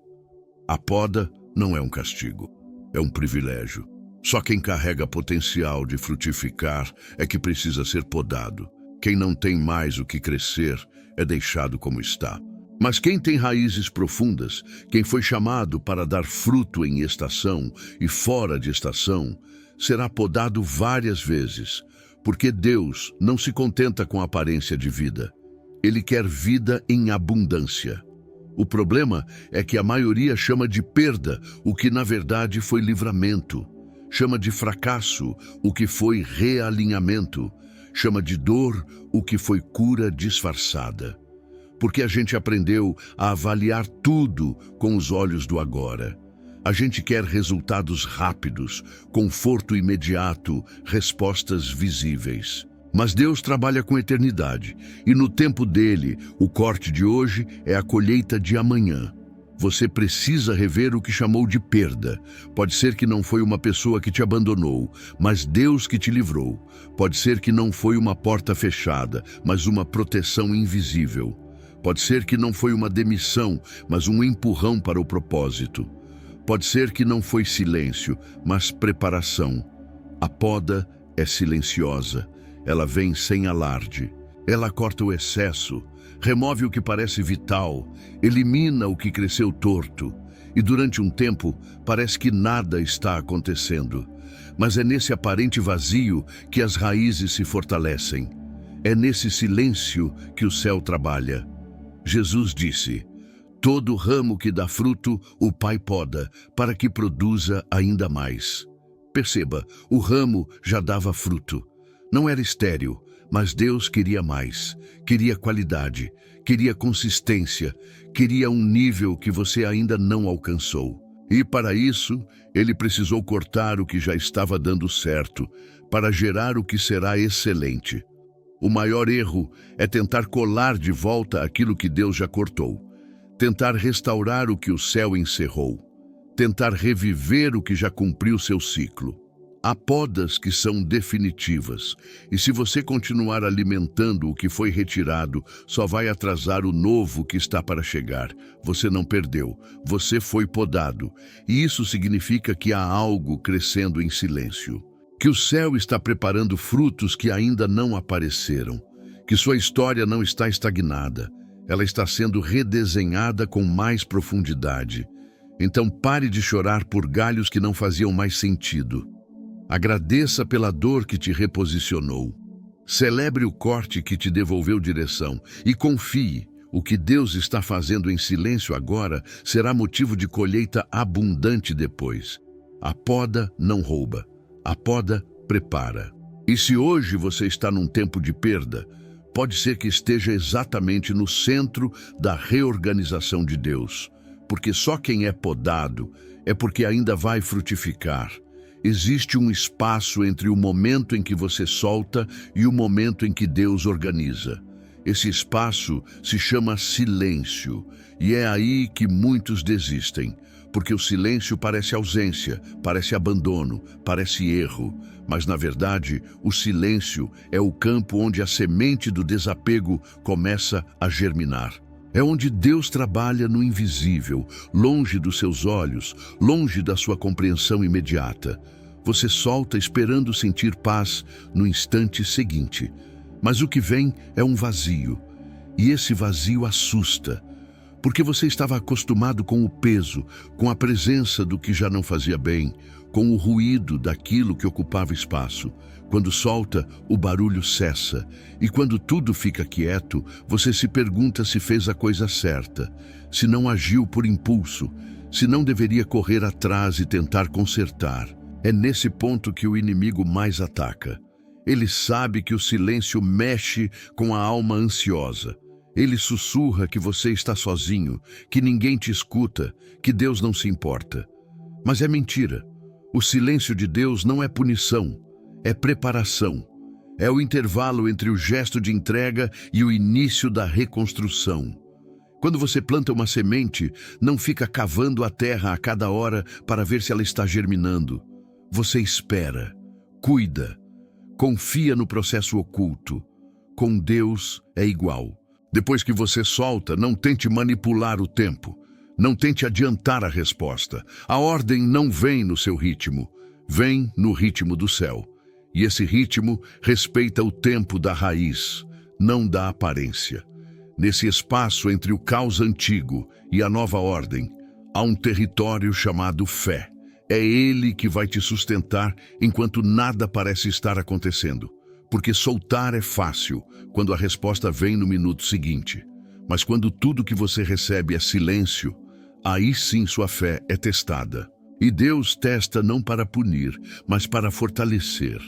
Speaker 1: A poda não é um castigo, é um privilégio. Só quem carrega potencial de frutificar é que precisa ser podado. Quem não tem mais o que crescer é deixado como está. Mas quem tem raízes profundas, quem foi chamado para dar fruto em estação e fora de estação, será podado várias vezes, porque Deus não se contenta com a aparência de vida. Ele quer vida em abundância. O problema é que a maioria chama de perda o que na verdade foi livramento. Chama de fracasso o que foi realinhamento. Chama de dor o que foi cura disfarçada. Porque a gente aprendeu a avaliar tudo com os olhos do agora. A gente quer resultados rápidos, conforto imediato, respostas visíveis. Mas Deus trabalha com eternidade, e no tempo dele, o corte de hoje é a colheita de amanhã. Você precisa rever o que chamou de perda. Pode ser que não foi uma pessoa que te abandonou, mas Deus que te livrou. Pode ser que não foi uma porta fechada, mas uma proteção invisível. Pode ser que não foi uma demissão, mas um empurrão para o propósito. Pode ser que não foi silêncio, mas preparação. A poda é silenciosa. Ela vem sem alarde. Ela corta o excesso, remove o que parece vital, elimina o que cresceu torto. E durante um tempo, parece que nada está acontecendo. Mas é nesse aparente vazio que as raízes se fortalecem. É nesse silêncio que o céu trabalha. Jesus disse: todo ramo que dá fruto, o Pai poda, para que produza ainda mais. Perceba, o ramo já dava fruto. Não era estéril, mas Deus queria mais. Queria qualidade, queria consistência, queria um nível que você ainda não alcançou. E para isso, ele precisou cortar o que já estava dando certo, para gerar o que será excelente. O maior erro é tentar colar de volta aquilo que Deus já cortou. Tentar restaurar o que o céu encerrou. Tentar reviver o que já cumpriu seu ciclo. Há podas que são definitivas, e se você continuar alimentando o que foi retirado, só vai atrasar o novo que está para chegar. Você não perdeu, você foi podado, e isso significa que há algo crescendo em silêncio. Que o céu está preparando frutos que ainda não apareceram, que sua história não está estagnada, ela está sendo redesenhada com mais profundidade. Então pare de chorar por galhos que não faziam mais sentido. Agradeça pela dor que te reposicionou. Celebre o corte que te devolveu direção e confie. O que Deus está fazendo em silêncio agora será motivo de colheita abundante depois. A poda não rouba. A poda prepara. E se hoje você está num tempo de perda, pode ser que esteja exatamente no centro da reorganização de Deus. Porque só quem é podado é porque ainda vai frutificar. Existe um espaço entre o momento em que você solta e o momento em que Deus organiza. Esse espaço se chama silêncio, e é aí que muitos desistem, porque o silêncio parece ausência, parece abandono, parece erro, mas na verdade o silêncio é o campo onde a semente do desapego começa a germinar. É onde Deus trabalha no invisível, longe dos seus olhos, longe da sua compreensão imediata. Você solta esperando sentir paz no instante seguinte. Mas o que vem é um vazio. E esse vazio assusta, porque você estava acostumado com o peso, com a presença do que já não fazia bem, com o ruído daquilo que ocupava espaço. Quando solta, o barulho cessa, e quando tudo fica quieto, você se pergunta se fez a coisa certa, se não agiu por impulso, se não deveria correr atrás e tentar consertar. É nesse ponto que o inimigo mais ataca. Ele sabe que o silêncio mexe com a alma ansiosa. Ele sussurra que você está sozinho, que ninguém te escuta, que Deus não se importa. Mas é mentira. O silêncio de Deus não é punição, é preparação. É o intervalo entre o gesto de entrega e o início da reconstrução. Quando você planta uma semente, não fica cavando a terra a cada hora para ver se ela está germinando. Você espera, cuida, confia no processo oculto. Com Deus é igual. Depois que você solta, não tente manipular o tempo. Não tente adiantar a resposta. A ordem não vem no seu ritmo, vem no ritmo do céu. E esse ritmo respeita o tempo da raiz, não da aparência. Nesse espaço entre o caos antigo e a nova ordem, há um território chamado fé. É ele que vai te sustentar enquanto nada parece estar acontecendo. Porque soltar é fácil, quando a resposta vem no minuto seguinte. Mas quando tudo que você recebe é silêncio, aí sim sua fé é testada. E Deus testa não para punir, mas para fortalecer.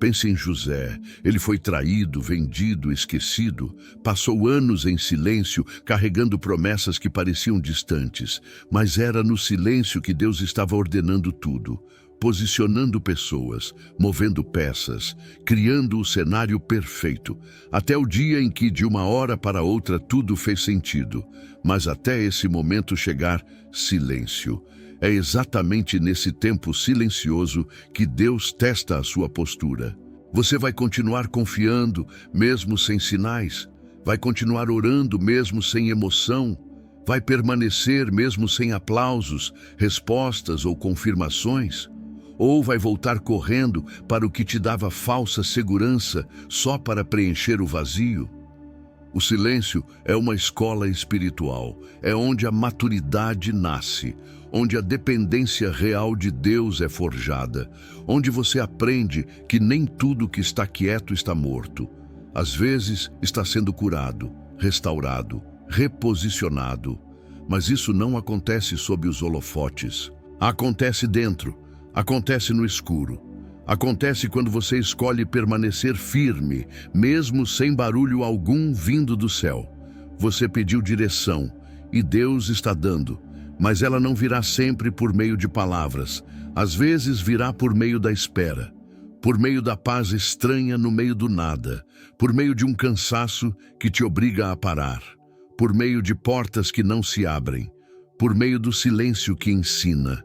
Speaker 1: Pense em José. Ele foi traído, vendido, esquecido. Passou anos em silêncio, carregando promessas que pareciam distantes. Mas era no silêncio que Deus estava ordenando tudo, posicionando pessoas, movendo peças, criando o cenário perfeito, até o dia em que de uma hora para outra tudo fez sentido. Mas até esse momento chegar, silêncio. É exatamente nesse tempo silencioso que Deus testa a sua postura. Você vai continuar confiando, mesmo sem sinais? Vai continuar orando, mesmo sem emoção? Vai permanecer, mesmo sem aplausos, respostas ou confirmações? Ou vai voltar correndo para o que te dava falsa segurança, só para preencher o vazio? O silêncio é uma escola espiritual, é onde a maturidade nasce, onde a dependência real de Deus é forjada, onde você aprende que nem tudo que está quieto está morto. Às vezes está sendo curado, restaurado, reposicionado. Mas isso não acontece sob os holofotes. Acontece dentro, acontece no escuro. Acontece quando você escolhe permanecer firme, mesmo sem barulho algum vindo do céu. Você pediu direção, e Deus está dando, mas ela não virá sempre por meio de palavras. Às vezes virá por meio da espera, por meio da paz estranha no meio do nada, por meio de um cansaço que te obriga a parar, por meio de portas que não se abrem, por meio do silêncio que ensina.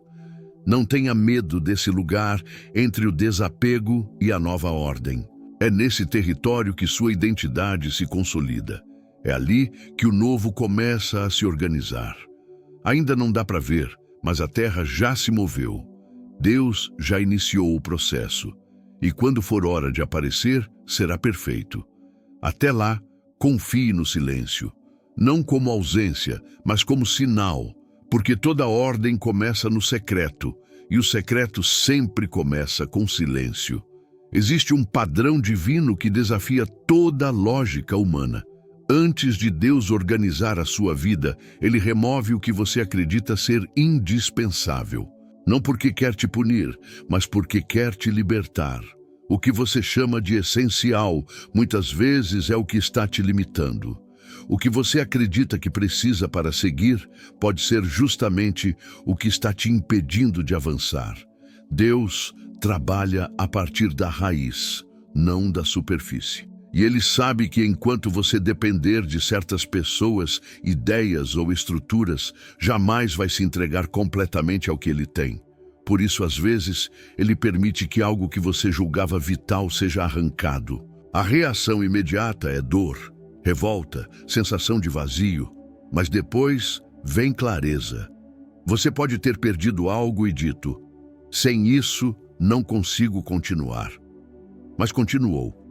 Speaker 1: Não tenha medo desse lugar entre o desapego e a nova ordem. É nesse território que sua identidade se consolida. É ali que o novo começa a se organizar. Ainda não dá para ver, mas a terra já se moveu. Deus já iniciou o processo. E quando for hora de aparecer, será perfeito. Até lá, confie no silêncio. Não como ausência, mas como sinal. Porque toda ordem começa no secreto, e o secreto sempre começa com silêncio. Existe um padrão divino que desafia toda a lógica humana. Antes de Deus organizar a sua vida, Ele remove o que você acredita ser indispensável. Não porque quer te punir, mas porque quer te libertar. O que você chama de essencial, muitas vezes é o que está te limitando. O que você acredita que precisa para seguir pode ser justamente o que está te impedindo de avançar. Deus trabalha a partir da raiz, não da superfície. E Ele sabe que enquanto você depender de certas pessoas, ideias ou estruturas, jamais vai se entregar completamente ao que Ele tem. Por isso, às vezes, Ele permite que algo que você julgava vital seja arrancado. A reação imediata é dor, revolta, sensação de vazio, mas depois vem clareza. Você pode ter perdido algo e dito: sem isso, não consigo continuar. Mas continuou.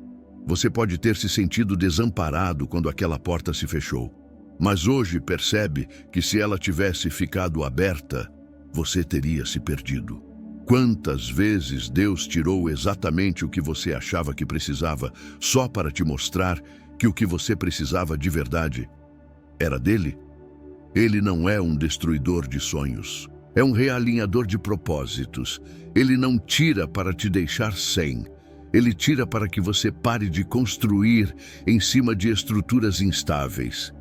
Speaker 1: Você pode ter se sentido desamparado quando aquela porta se fechou. Mas hoje percebe que se ela tivesse ficado aberta, você teria se perdido. Quantas vezes Deus tirou exatamente o que você achava que precisava, só para te mostrar que o que você precisava de verdade era dele? Ele não é um destruidor de sonhos. É um realinhador de propósitos. Ele não tira para te deixar sem. Ele tira para que você pare de construir em cima de estruturas instáveis.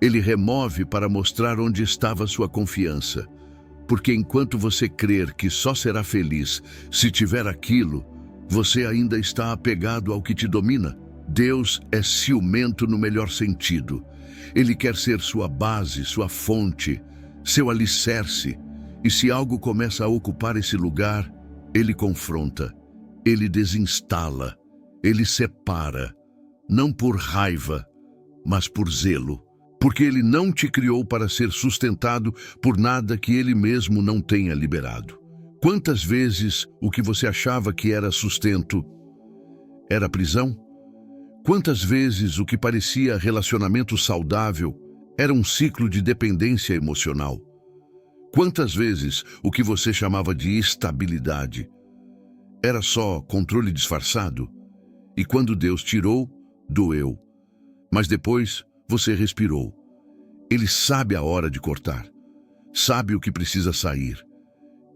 Speaker 1: Ele remove para mostrar onde estava sua confiança. Porque enquanto você crer que só será feliz se tiver aquilo, você ainda está apegado ao que te domina. Deus é ciumento no melhor sentido. Ele quer ser sua base, sua fonte, seu alicerce. E se algo começa a ocupar esse lugar, ele confronta, ele desinstala, ele separa, não por raiva, mas por zelo. Porque ele não te criou para ser sustentado por nada que ele mesmo não tenha liberado. Quantas vezes o que você achava que era sustento era prisão? Quantas vezes o que parecia relacionamento saudável era um ciclo de dependência emocional? Quantas vezes o que você chamava de estabilidade era só controle disfarçado? E quando Deus tirou, doeu. Mas depois você respirou. Ele sabe a hora de cortar, sabe o que precisa sair.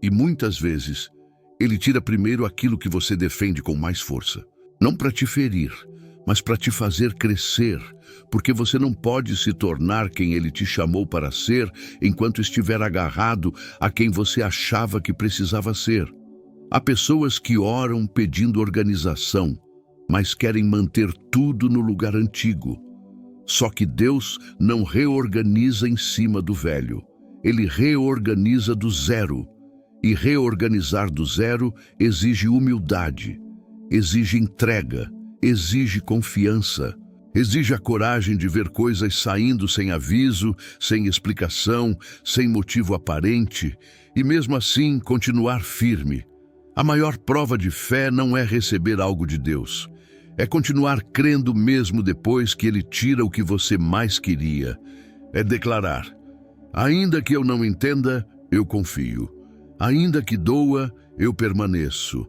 Speaker 1: E muitas vezes, ele tira primeiro aquilo que você defende com mais força. Não para te ferir, mas para te fazer crescer, porque você não pode se tornar quem ele te chamou para ser enquanto estiver agarrado a quem você achava que precisava ser. Há pessoas que oram pedindo organização, mas querem manter tudo no lugar antigo. Só que Deus não reorganiza em cima do velho. Ele reorganiza do zero. E reorganizar do zero exige humildade, exige entrega, exige confiança, exige a coragem de ver coisas saindo sem aviso, sem explicação, sem motivo aparente, e mesmo assim continuar firme. A maior prova de fé não é receber algo de Deus. É continuar crendo mesmo depois que Ele tira o que você mais queria. É declarar: ainda que eu não entenda, eu confio. Ainda que doa, eu permaneço.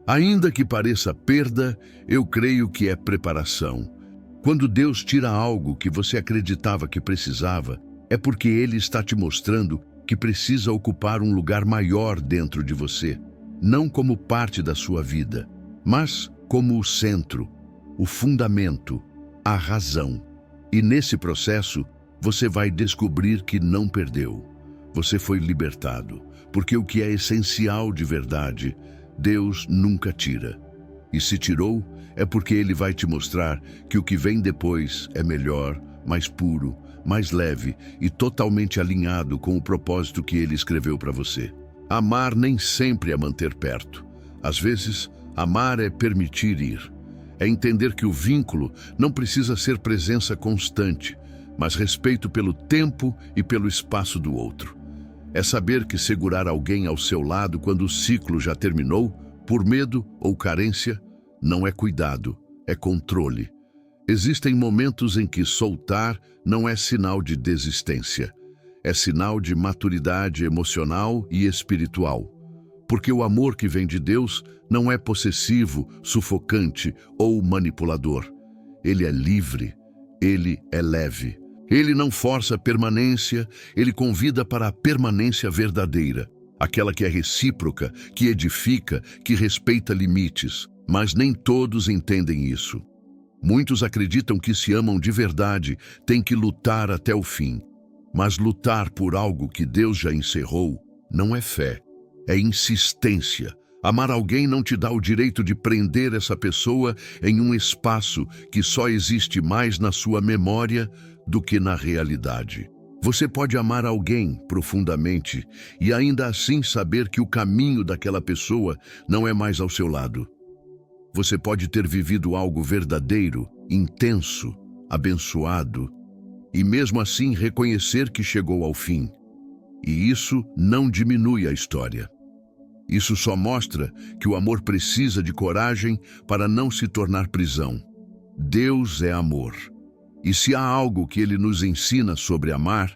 Speaker 1: Ainda que pareça perda, eu creio que é preparação. Quando Deus tira algo que você acreditava que precisava, é porque Ele está te mostrando que precisa ocupar um lugar maior dentro de você. Não como parte da sua vida, mas como o centro, o fundamento, a razão. E nesse processo, você vai descobrir que não perdeu. Você foi libertado, porque o que é essencial de verdade, Deus nunca tira. E se tirou, é porque Ele vai te mostrar que o que vem depois é melhor, mais puro, mais leve e totalmente alinhado com o propósito que Ele escreveu para você. Amar nem sempre é manter perto. Às vezes, amar é permitir ir. É entender que o vínculo não precisa ser presença constante, mas respeito pelo tempo e pelo espaço do outro. É saber que segurar alguém ao seu lado quando o ciclo já terminou, por medo ou carência, não é cuidado, é controle. Existem momentos em que soltar não é sinal de desistência, é sinal de maturidade emocional e espiritual. Porque o amor que vem de Deus não é possessivo, sufocante ou manipulador. Ele é livre, ele é leve. Ele não força a permanência, ele convida para a permanência verdadeira, aquela que é recíproca, que edifica, que respeita limites. Mas nem todos entendem isso. Muitos acreditam que se amam de verdade, têm que lutar até o fim. Mas lutar por algo que Deus já encerrou não é fé, é insistência. Amar alguém não te dá o direito de prender essa pessoa em um espaço que só existe mais na sua memória do que na realidade. Você pode amar alguém profundamente e ainda assim saber que o caminho daquela pessoa não é mais ao seu lado. Você pode ter vivido algo verdadeiro, intenso, abençoado, e mesmo assim reconhecer que chegou ao fim. E isso não diminui a história. Isso só mostra que o amor precisa de coragem para não se tornar prisão. Deus é amor. E se há algo que Ele nos ensina sobre amar,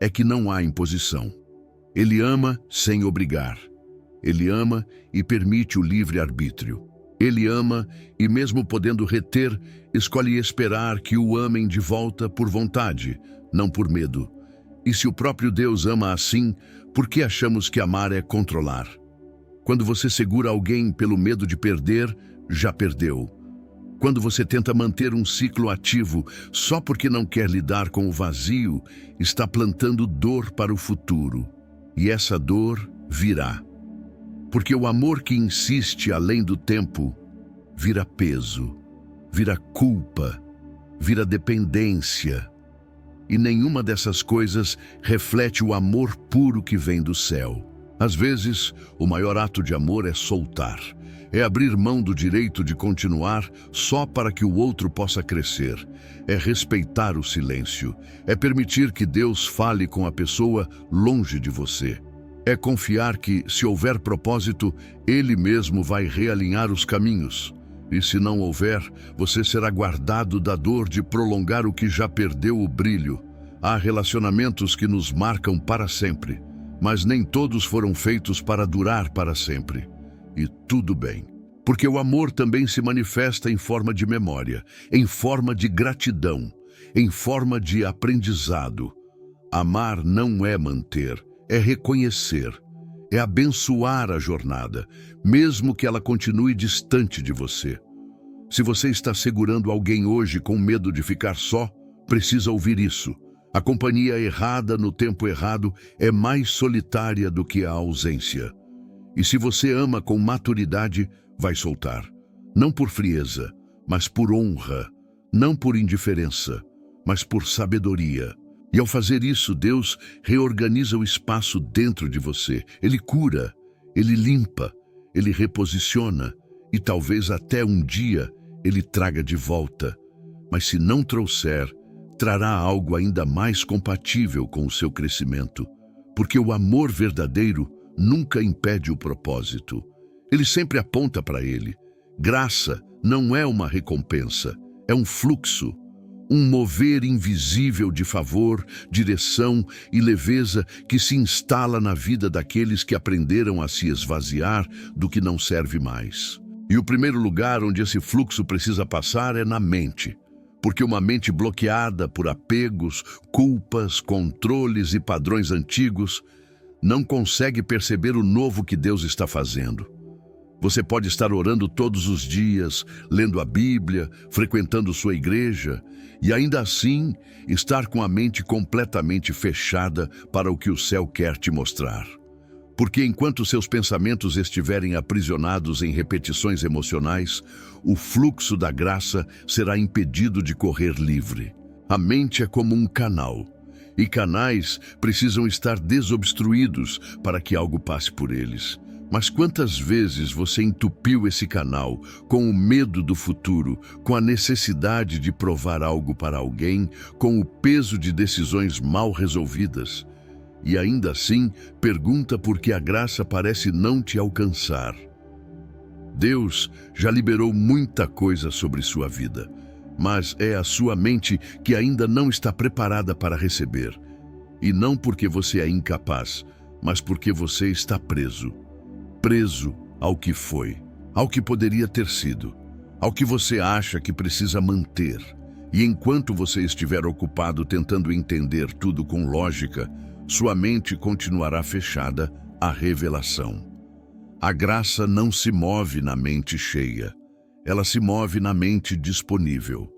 Speaker 1: é que não há imposição. Ele ama sem obrigar. Ele ama e permite o livre-arbítrio. Ele ama e, mesmo podendo reter, escolhe esperar que o amem de volta por vontade, não por medo. E se o próprio Deus ama assim, por que achamos que amar é controlar? Quando você segura alguém pelo medo de perder, já perdeu. Quando você tenta manter um ciclo ativo só porque não quer lidar com o vazio, está plantando dor para o futuro. E essa dor virá. Porque o amor que insiste além do tempo vira peso, vira culpa, vira dependência. E nenhuma dessas coisas reflete o amor puro que vem do céu. Às vezes, o maior ato de amor é soltar. É abrir mão do direito de continuar só para que o outro possa crescer. É respeitar o silêncio. É permitir que Deus fale com a pessoa longe de você. É confiar que, se houver propósito, Ele mesmo vai realinhar os caminhos. E se não houver, você será guardado da dor de prolongar o que já perdeu o brilho. Há relacionamentos que nos marcam para sempre, mas nem todos foram feitos para durar para sempre. E tudo bem, porque o amor também se manifesta em forma de memória, em forma de gratidão, em forma de aprendizado. Amar não é manter, é reconhecer, é abençoar a jornada, mesmo que ela continue distante de você. Se você está segurando alguém hoje com medo de ficar só, precisa ouvir isso. A companhia errada no tempo errado é mais solitária do que a ausência. E se você ama com maturidade, vai soltar. Não por frieza, mas por honra. Não por indiferença, mas por sabedoria. E ao fazer isso, Deus reorganiza o espaço dentro de você. Ele cura, Ele limpa, Ele reposiciona e talvez até um dia Ele traga de volta. Mas se não trouxer, trará algo ainda mais compatível com o seu crescimento. Porque o amor verdadeiro nunca impede o propósito. Ele sempre aponta para ele. Graça não é uma recompensa, é um fluxo. Um mover invisível de favor, direção e leveza que se instala na vida daqueles que aprenderam a se esvaziar do que não serve mais. E o primeiro lugar onde esse fluxo precisa passar é na mente. Porque uma mente bloqueada por apegos, culpas, controles e padrões antigos não consegue perceber o novo que Deus está fazendo. Você pode estar orando todos os dias, lendo a Bíblia, frequentando sua igreja, e ainda assim estar com a mente completamente fechada para o que o céu quer te mostrar. Porque enquanto seus pensamentos estiverem aprisionados em repetições emocionais, o fluxo da graça será impedido de correr livre. A mente é como um canal, e canais precisam estar desobstruídos para que algo passe por eles. Mas quantas vezes você entupiu esse canal com o medo do futuro, com a necessidade de provar algo para alguém, com o peso de decisões mal resolvidas? E ainda assim, pergunta por que a graça parece não te alcançar. Deus já liberou muita coisa sobre sua vida, mas é a sua mente que ainda não está preparada para receber. E não porque você é incapaz, mas porque você está preso. Preso ao que foi, ao que poderia ter sido, ao que você acha que precisa manter. E enquanto você estiver ocupado tentando entender tudo com lógica, sua mente continuará fechada à revelação. A graça não se move na mente cheia, ela se move na mente disponível.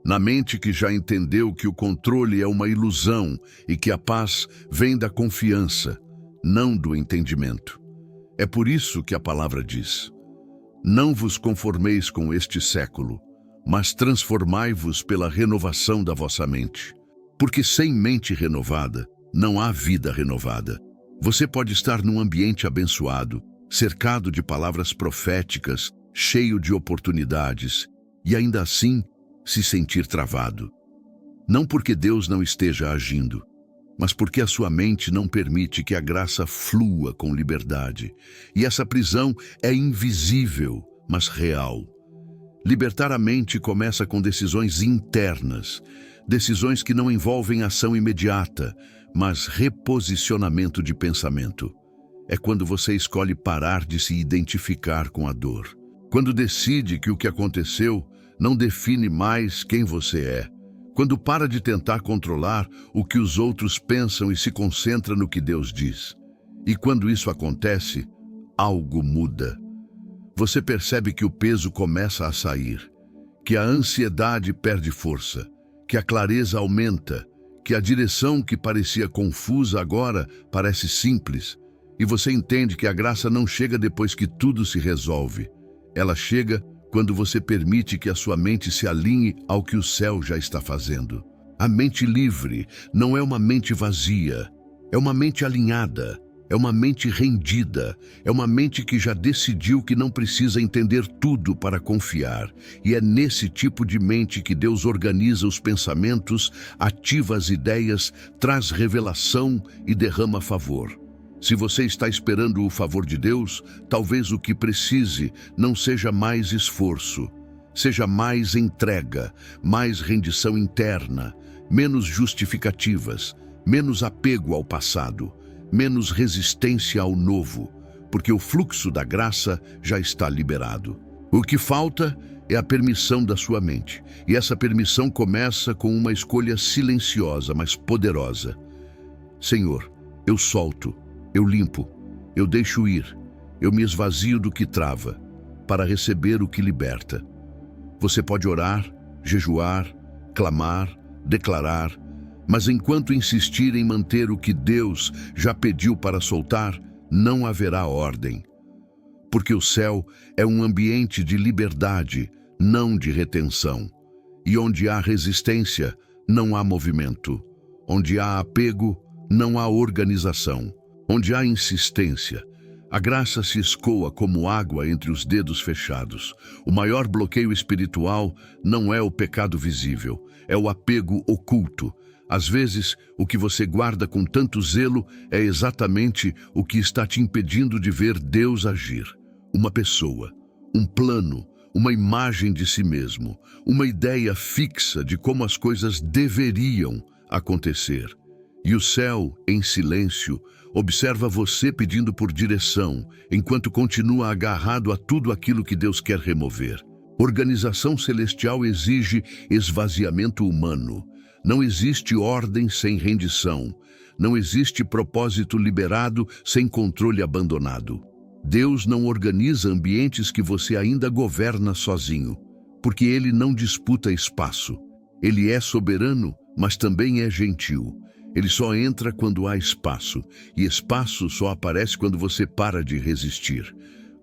Speaker 1: Na mente que já entendeu que o controle é uma ilusão e que a paz vem da confiança, não do entendimento. É por isso que a palavra diz: não vos conformeis com este século, mas transformai-vos pela renovação da vossa mente. Porque sem mente renovada, não há vida renovada. Você pode estar num ambiente abençoado, cercado de palavras proféticas, cheio de oportunidades, e ainda assim se sentir travado. Não porque Deus não esteja agindo, mas porque a sua mente não permite que a graça flua com liberdade. E essa prisão é invisível, mas real. Libertar a mente começa com decisões internas, decisões que não envolvem ação imediata, mas reposicionamento de pensamento. É quando você escolhe parar de se identificar com a dor. Quando decide que o que aconteceu não define mais quem você é. Quando para de tentar controlar o que os outros pensam e se concentra no que Deus diz. E quando isso acontece, algo muda. Você percebe que o peso começa a sair, que a ansiedade perde força, que a clareza aumenta, que a direção que parecia confusa agora parece simples, e você entende que a graça não chega depois que tudo se resolve. Ela chega quando você permite que a sua mente se alinhe ao que o céu já está fazendo. A mente livre não é uma mente vazia, é uma mente alinhada, é uma mente rendida, é uma mente que já decidiu que não precisa entender tudo para confiar. E é nesse tipo de mente que Deus organiza os pensamentos, ativa as ideias, traz revelação e derrama favor. Se você está esperando o favor de Deus, talvez o que precise não seja mais esforço, seja mais entrega, mais rendição interna, menos justificativas, menos apego ao passado, menos resistência ao novo, porque o fluxo da graça já está liberado. O que falta é a permissão da sua mente, e essa permissão começa com uma escolha silenciosa, mas poderosa. Senhor, eu solto, eu limpo, eu deixo ir, eu me esvazio do que trava, para receber o que liberta. Você pode orar, jejuar, clamar, declarar, mas enquanto insistir em manter o que Deus já pediu para soltar, não haverá ordem. Porque o céu é um ambiente de liberdade, não de retenção. E onde há resistência, não há movimento. Onde há apego, não há organização. Onde há insistência, a graça se escoa como água entre os dedos fechados. O maior bloqueio espiritual não é o pecado visível, é o apego oculto. Às vezes, o que você guarda com tanto zelo é exatamente o que está te impedindo de ver Deus agir. Uma pessoa, um plano, uma imagem de si mesmo, uma ideia fixa de como as coisas deveriam acontecer. E o céu, em silêncio, observa você pedindo por direção, enquanto continua agarrado a tudo aquilo que Deus quer remover. Organização celestial exige esvaziamento humano. Não existe ordem sem rendição. Não existe propósito liberado sem controle abandonado. Deus não organiza ambientes que você ainda governa sozinho, porque Ele não disputa espaço. Ele é soberano, mas também é gentil. Ele só entra quando há espaço, e espaço só aparece quando você para de resistir.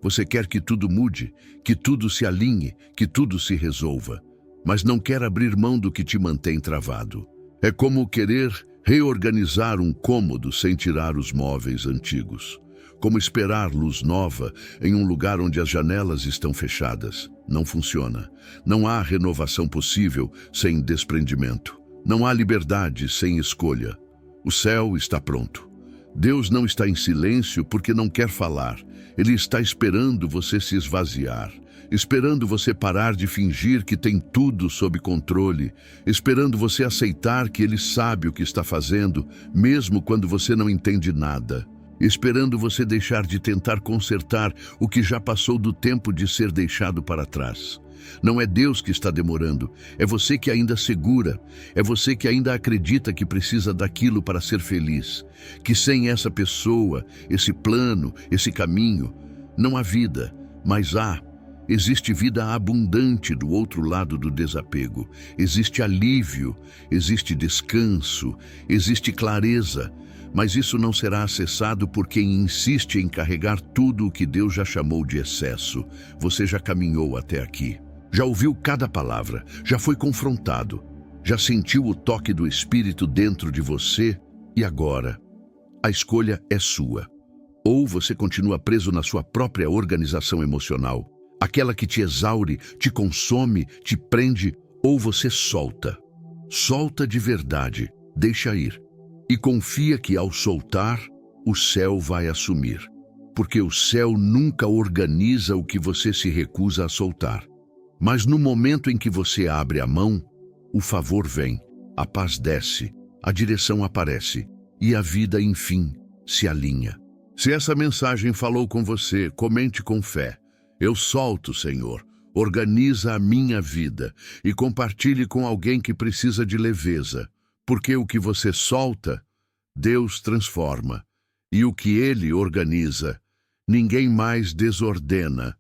Speaker 1: Você quer que tudo mude, que tudo se alinhe, que tudo se resolva, mas não quer abrir mão do que te mantém travado. É como querer reorganizar um cômodo sem tirar os móveis antigos. Como esperar luz nova em um lugar onde as janelas estão fechadas. Não funciona. Não há renovação possível sem desprendimento. Não há liberdade sem escolha. O céu está pronto. Deus não está em silêncio porque não quer falar. Ele está esperando você se esvaziar, esperando você parar de fingir que tem tudo sob controle, esperando você aceitar que Ele sabe o que está fazendo, mesmo quando você não entende nada, esperando você deixar de tentar consertar o que já passou do tempo de ser deixado para trás. Não é Deus que está demorando, é você que ainda segura, é você que ainda acredita que precisa daquilo para ser feliz, que sem essa pessoa, esse plano, esse caminho, não há vida, mas existe vida abundante do outro lado do desapego, existe alívio, existe descanso, existe clareza, mas isso não será acessado por quem insiste em carregar tudo o que Deus já chamou de excesso. Você já caminhou até aqui. Já ouviu cada palavra, já foi confrontado, já sentiu o toque do Espírito dentro de você e agora a escolha é sua. Ou você continua preso na sua própria organização emocional, aquela que te exaure, te consome, te prende, ou você solta. Solta de verdade, deixa ir. E confia que ao soltar, o céu vai assumir. Porque o céu nunca organiza o que você se recusa a soltar. Mas no momento em que você abre a mão, o favor vem, a paz desce, a direção aparece e a vida, enfim, se alinha. Se essa mensagem falou com você, comente com fé. Eu solto, Senhor, organiza a minha vida e compartilhe com alguém que precisa de leveza, porque o que você solta, Deus transforma, e o que Ele organiza, ninguém mais desordena,